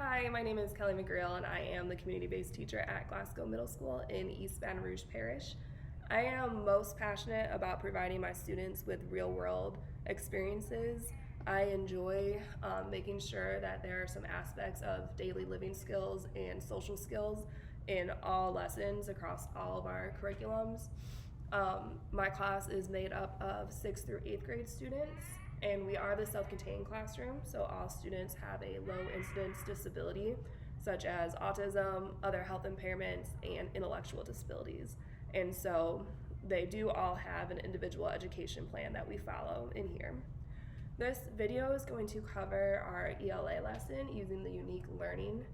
Hi, my name is Kelly McGreal, and I am the community-based teacher at Glasgow Middle School in East Baton Rouge Parish. I am most passionate about providing my students with real-world experiences. I enjoy making sure that there are some aspects of daily living skills and social skills in all lessons across all of our curriculums. My class is made up of 6th through 8th grade students, and we are the self-contained classroom, so all students have a low incidence disability, such as autism, other health impairments, and intellectual disabilities. And so they do all have an individual education plan that we follow in here. This video is going to cover our ELA lesson using the unique learning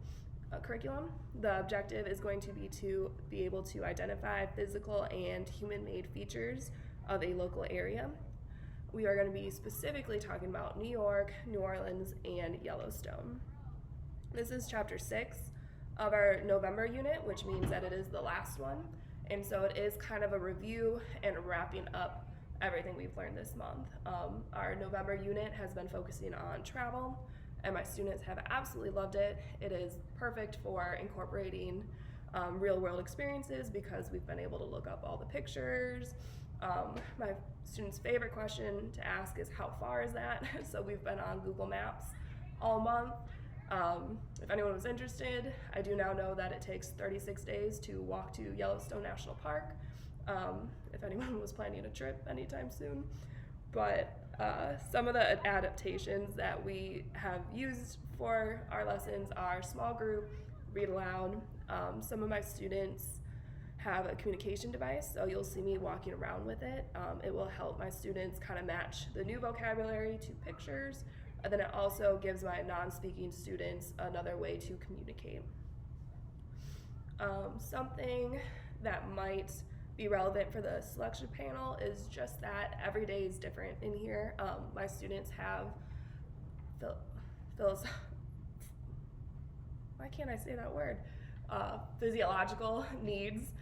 curriculum. The objective is going to be able to identify physical and human-made features of a local area. We are going to be specifically talking about New York, New Orleans, and Yellowstone. This is chapter 6 of our November unit, which means that it is the last one. And so it is kind of a review and wrapping up everything we've learned this month. Our November unit has been focusing on travel, and my students have absolutely loved it. It is perfect for incorporating real world experiences because we've been able to look up all the pictures. My students' favorite question to ask is, how far is that? So we've been on Google Maps all month. If anyone was interested, I do now know that it takes 36 days to walk to Yellowstone National Park, if anyone was planning a trip anytime soon. But some of the adaptations that we have used for our lessons are small group, read aloud. Some of my students have a communication device, so you'll see me walking around with it. It will help my students kind of match the new vocabulary to pictures, and then it also gives my non-speaking students another way to communicate. Something that might be relevant for the selection panel is just that every day is different in here. My students have why can't I say that word? Physiological needs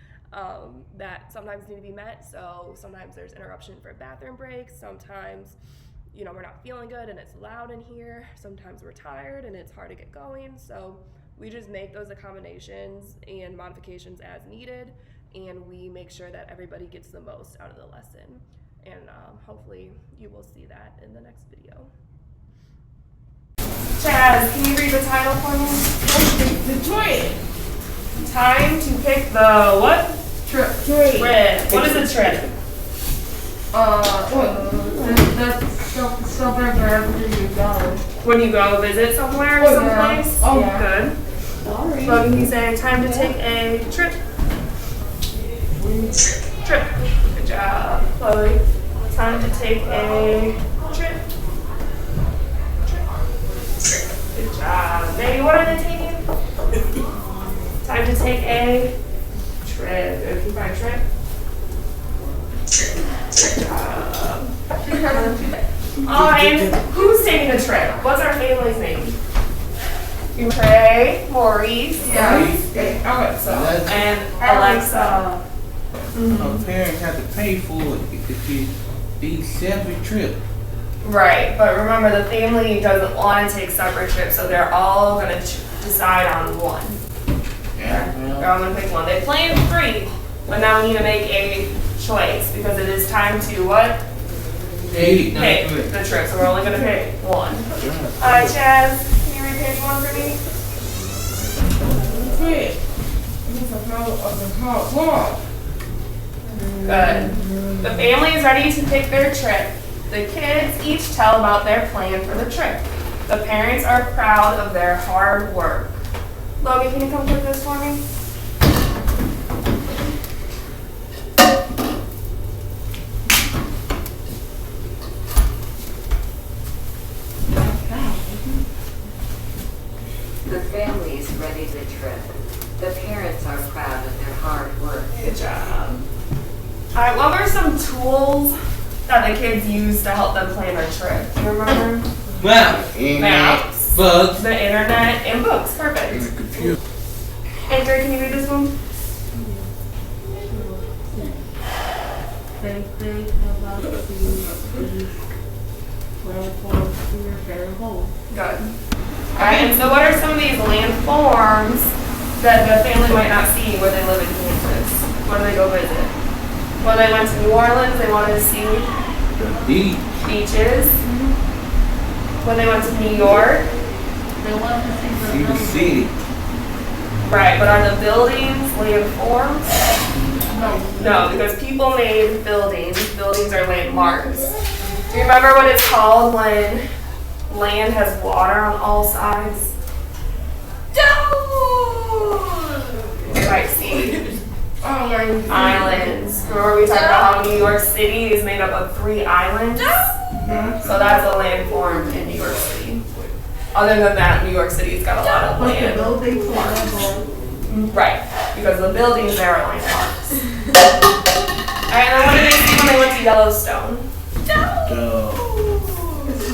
that sometimes need to be met. So sometimes there's interruption for bathroom breaks. Sometimes, we're not feeling good and it's loud in here. Sometimes we're tired and it's hard to get going. So we just make those accommodations and modifications as needed, and we make sure that everybody gets the most out of the lesson. And hopefully you will see that in the next video. Chaz, can you read the title for me? Detroit. Time to pick the what? Trip. What is a trip? That's somewhere wherever you go. When you go visit somewhere or someplace? Oh, yeah. Good. Sorry. So he's saying time to take a trip. Trip. Good job, Chloe. Time to take a trip. Good job. Baby, what are they taking? Time to take a trip. Can you find trip? Good job. And who's taking a trip? What's our family's name? Trey, Maurice, and Alexa. Parents have to pay for it if you be separate trip. Right, but remember the family doesn't want to take separate trips, so they're all going to decide on one. Yeah. They're all going to pick one. They planned 3, but now we need to make a choice because it is time to what? Pick the trip, so we're only going to pick one. Alright, Chaz, can you read page 1 for me? Good. The family is ready to pick their trip. The kids each tell about their plan for the trip. The parents are proud of their hard work. Logan, can you come put this for me? The family is ready to trip. The parents are proud of their hard work. Good job. Alright, what were some tools that the kids use to help them plan their trip? Do you remember? Maps, books, the internet, and books. Perfect. the computer. Anchor, can you read this one? They think about the Good. Alright, and so what are some of these land forms that the family might not see where they live in Kansas? Where do they go visit? When they went to New Orleans, they wanted to see The beach. beaches. When they went to New York, They want to see See the city. right, but are the buildings landforms? No. No, because people made buildings. Buildings are landmarks. Do you remember what it's called when land has water on all sides? You might see islands. Remember we talked about how New York City is made up of 3 islands? So that's a landform in New York City. Other than that, New York City's got a lot of But the land. buildings are Right, because the buildings there are landmarks. Alright, then what did they see when they went to Yellowstone?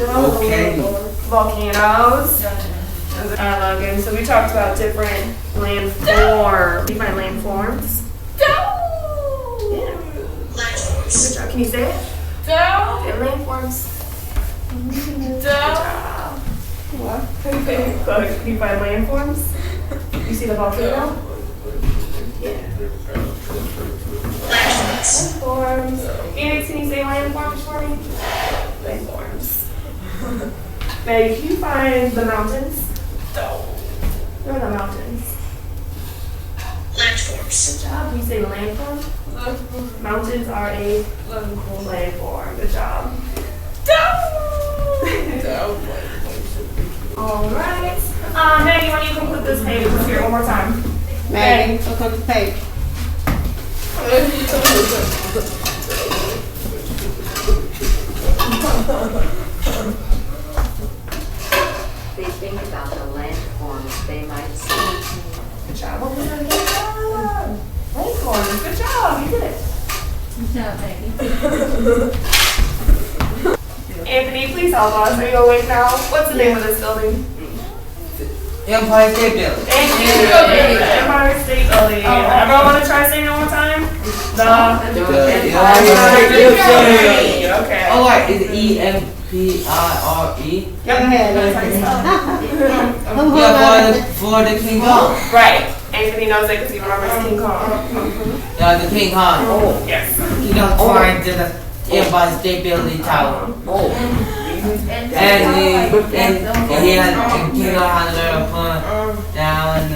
Okay. Volcanoes. Logan, so we talked about different landforms. You find landforms? Yeah. Good job. Can you say it? Okay, landforms. Good job. What? Okay, good. Can you find landforms? You see the volcano? Yeah. Landforms. Phoenix, can you say landforms for me? Landforms. Meg, can you find the mountains? Where are the mountains? Landforms. Good job. Can you say landform? Mountains are a landform. Good job. Alright. Maggie, why don't you complete this page? Let's hear it one more time. Maggie, look at the page. They think about the landforms they might see. Good job. What was that? Good job. Landforms. Good job. You did it. Anthony, please help us. Are you awake now? What's the name of this building? Empire State Building. Thank you. The Empire State Building. Everyone want to try saying it one more time? The Empire State Building. Okay. Oh, right, it's E-M-P-I-R-E. Yep. That's how you spell it. Yeah, for the King Kong. Right. Anthony knows it because he remembers King Kong. Yeah, the King Kong. Yes. He got flying to the Empire State Building Tower. And he had, and King Kong had a little fun down, and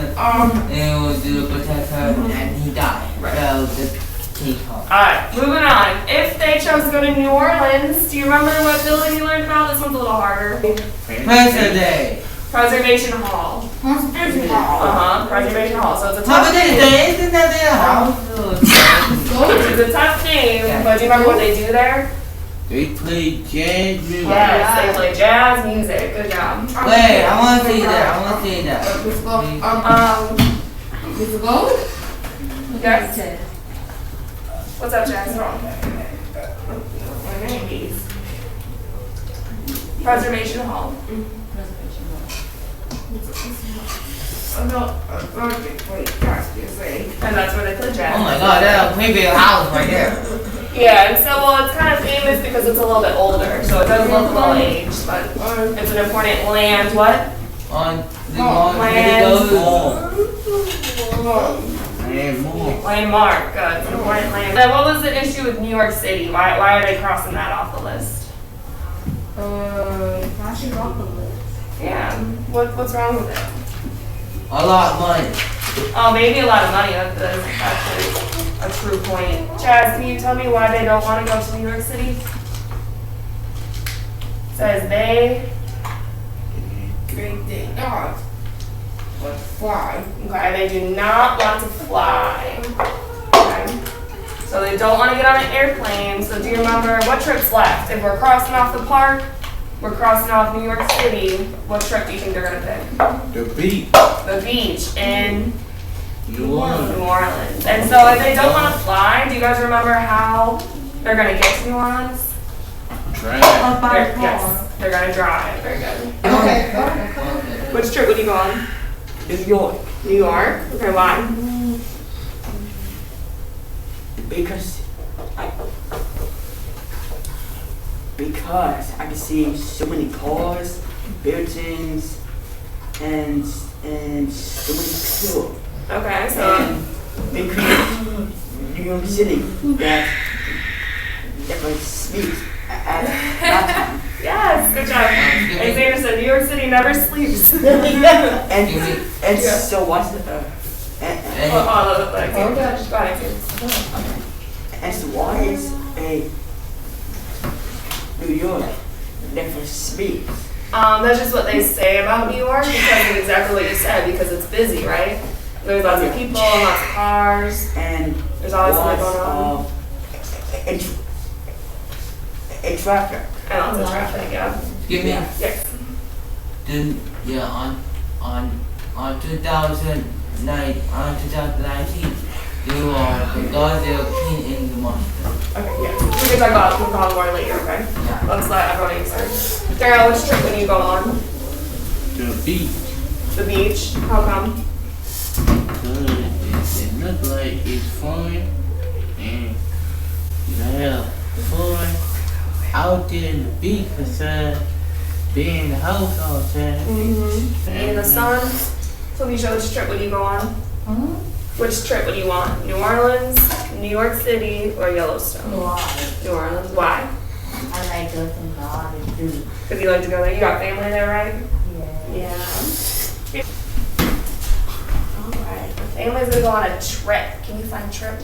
it was to protect her, and he died. So the King Kong. Alright, moving on. If they chose to go to New Orleans, do you remember what building you learned about? This one's a little harder. President. Preservation Hall. Preservation Hall. So it's a How tough about name. this? Isn't that their house? It's a tough name, but do you remember what they do there? They play jazz music. Yes, they play jazz music. Good job. Wait, I want to see that. I want to see that. Yes. What's up, Jazz? Preservation Hall. And that's where they play jazz. Oh my god, that's a pretty big house right there. Yeah, and so, well, it's kind of famous because it's a little bit older, so it does look well aged, but it's an important land, what? On the Land. Landmark, good, it's an important land. Then what was the issue with New York City? Why are they crossing that off the list? Yeah, what's wrong with it? A lot of money. Oh, maybe a lot of money, that's actually a true point. Chaz, can you tell me why they don't want to go to New York City? Says they. They not but fly. Okay, they do not want to fly. Okay. So they don't want to get on an airplane. So do you remember what trip's left? If we're crossing off the park, we're crossing off New York City. What trip do you think they're going to pick? The beach. The beach in New Orleans. New Orleans. And so if they don't want to fly, do you guys remember how they're going to get to New Orleans? Drive. Yes, they're going to drive. Very good. Okay. Which trip would you go on? New York. New York? Okay, why? Because I can see so many cars, buildings, and and McGreal. Okay, so And McGreal, New York City, that never sleeps at that time. yes, good job. And Sanderson, New York City never sleeps. And Yeah. so what's Go ahead. and so why is a New York never sleeps? That's just what they say about New York because of exactly what you said, because it's busy, right? There's lots of people, lots of cars. And There's always something going on. in traffic. And lots of traffic, yeah. Give me. Yes. Then yeah, on 2019, you are the Godzilla King in the monster. Okay, yeah. We can talk about alcohol more later, okay? Yeah. Let's let everyone answer. Daryl, which trip would you go on? The beach. The beach? How come? Cause it look like it's fun and yeah, fun out there in the beach instead of being in the house all the time. Mm-hmm. In the sun? Felicia, which trip would you go on? Which trip would you want? New Orleans, New York City, or Yellowstone? New Orleans. Why? I like to go to Florida too. Because you like to go there. You got family there, right? Yeah. Yeah. Alright. The family's gonna go on a trip. Can you find trip?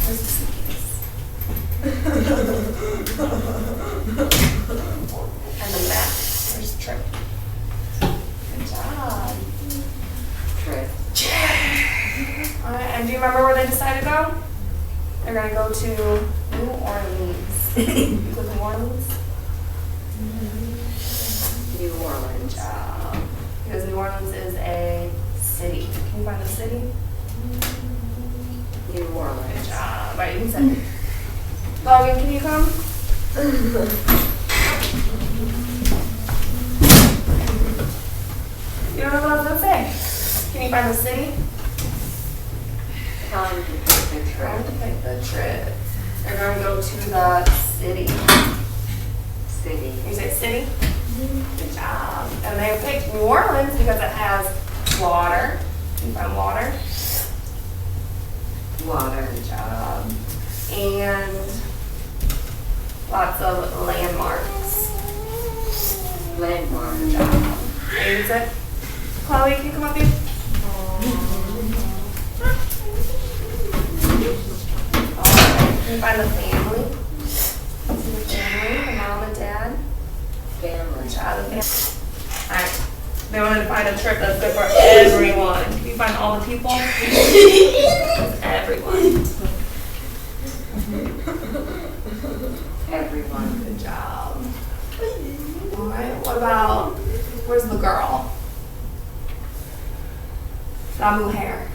Where's the suitcase? And the map. Where's trip? Good job. Trip. Alright, and do you remember where they decided to go? They're gonna go to New Orleans. You live in New Orleans? New Orleans. Good job. Because New Orleans is a city. Can you find the city? New Good Orleans. job. Right, you said. Logan, can you come? You don't know what I was gonna say. Can you find the city? Time to pick the Trying trip. to pick the trip. They're gonna go to the city. City. You say city? Good job. And they picked New Orleans because it has water. Can you find water? Water. Good job. And lots of landmarks. Landmark. Good job. Music. Chloe, can you come up here? Alright, can you find the family? See the family, the mom and dad. Family. Good job, the family. Alright, they wanted to find a trip that's good for everyone. Can you find all the people? Everyone. Everyone. Good job. Alright, what about, where's the girl? Namu hair.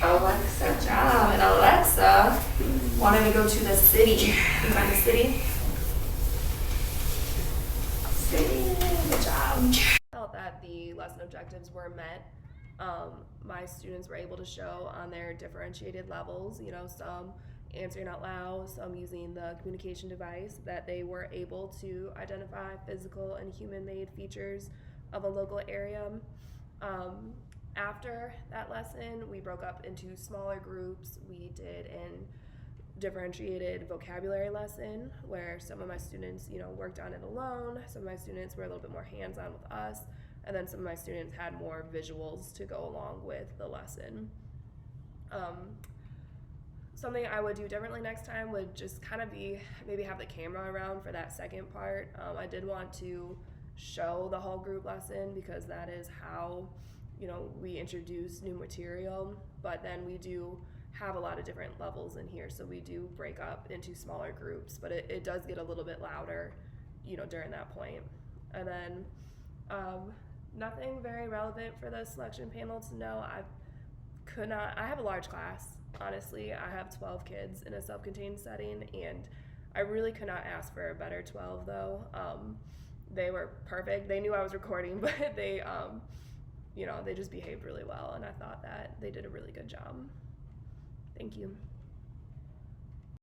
Alexa. Good job. And Alexa wanted to go to the city. Can you find the city? City. Good job. Felt that the lesson objectives were met. My students were able to show on their differentiated levels, some answering out loud, some using the communication device, that they were able to identify physical and human-made features of a local area. After that lesson, we broke up into smaller groups. We did an differentiated vocabulary lesson where some of my students, worked on it alone. Some of my students were a little bit more hands-on with us, and then some of my students had more visuals to go along with the lesson. Something I would do differently next time would just kind of be maybe have the camera around for that second part. I did want to show the whole group lesson because that is how we introduce new material, but then we do have a lot of different levels in here, so we do break up into smaller groups, but it does get a little bit louder during that point. And then nothing very relevant for the selection panel to know. I have a large class, honestly. I have 12 kids in a self-contained setting, and I really could not ask for a better 12 though. They were perfect. They knew I was recording, but they they just behaved really well, and I thought that they did a really good job. Thank you.